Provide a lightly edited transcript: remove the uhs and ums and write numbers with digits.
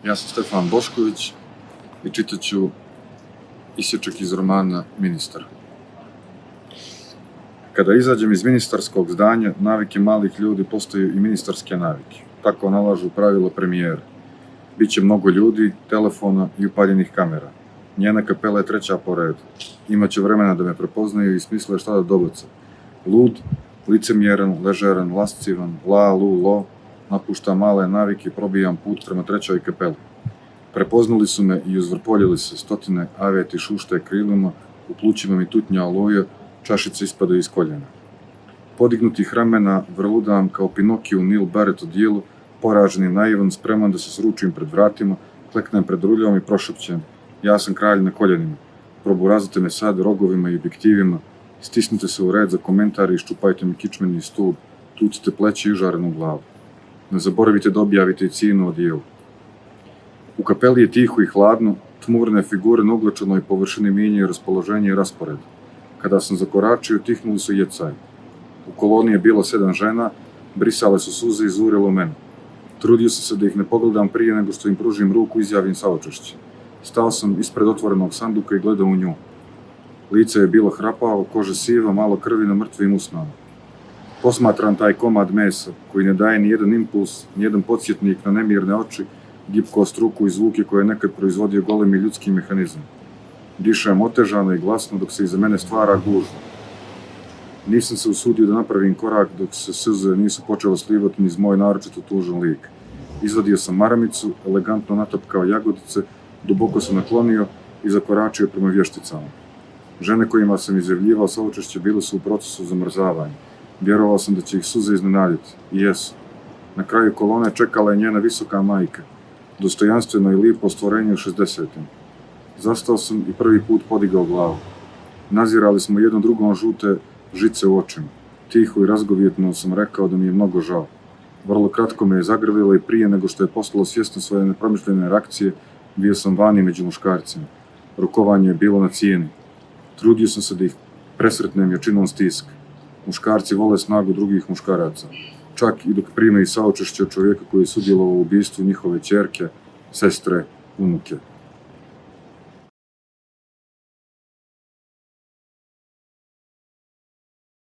Ja sam Stefan Bošković i čitat ću isječak iz romana Ministar. Kada izađem iz ministarskog zdanja, navike malih ljudi postaju i ministarske navike. Tako nalažu pravilo premijera. Biće mnogo ljudi, telefona i upaljenih kamera. Njena kapela je treća po redu. Imaće vremena da me prepoznaju i smisle šta da dobace. Lud, licemjeran, ležeran, lascivan, la, lu, lo, napušta male navike i probijam put prema trećoj kapeli. Prepoznali su me i uzvrpoljili se stotine aveti šušte krilima, u plućima mi tutnja oluja, čašice ispadaju iz koljena. Podignutih ramena vrludam kao Pinokij u Nil Baret odijelu, poražen i naivan, spreman da se sručim pred vratima, kleknem pred ruljom i prošapćem: ja sam kralj na koljenima, proburazite me sad rogovima i objektivima, stisnite se u red za komentare i ščupajte mi kičmeni stub, tucite pleće i žarenu glavu. Ne zaboravite da objavite i cijenu odijelu. U kapeli je tiho i hladno, tmurne figure na uglačenoj površini mijenjaju raspoloženje i raspored. Kada sam zakoračio, tihnuli su jecaj. U koloni je bilo 7 žena, brisale su suze i zurilo mene. Trudio sam se da ih ne pogledam prije nego što im pružim ruku i izjavim saučešće. Stao sam ispred otvorenog sanduka i gledao u nju. Lice je bilo hrapavo, koža siva, malo krvi na mrtvim usnama. Posmatram taj komad mesa, koji ne daje ni jedan impuls, ni jedan podsjetnik na nemirne oči, gipkost ruku i zvuke koje je nekad proizvodio golemi ljudski mehanizam. Dišem otežano i glasno dok se iza mene stvara gužva. Nisam se usudio da napravim korak dok se suze nisu počele slivati niz moj naročito tužan lik. Izvadio sam maramicu, elegantno natapkao jagodice, duboko se naklonio i zakoračio prema vješticama. Žene kojima sam izjavljivao saučešće bile su u procesu zamrzavanja. Vjerovao sam da će ih suze iznenaditi. I jesu. Na kraju kolone čekala je njena visoka majka, dostojanstveno i lijepo stvorenje u 60-im. Zastao sam i prvi put podigao glavu. Nazirali smo jedno drugom žute žice u očima. Tiho i razgovjetno sam rekao da mi je mnogo žao. Vrlo kratko me je zagrlila i prije nego što je postalo svjesno svoje nepromišljene reakcije, bio sam vani među muškarcima. Rukovanje je bilo na cijeni. Trudio sam se da ih presretnem jačinom stiska. Muškarci vole snagu drugih muškaraca. Čak i dok prime i saučešće od čovjeka koji je sudjelovao u ubistvu njihove ćerke, sestre, unuke.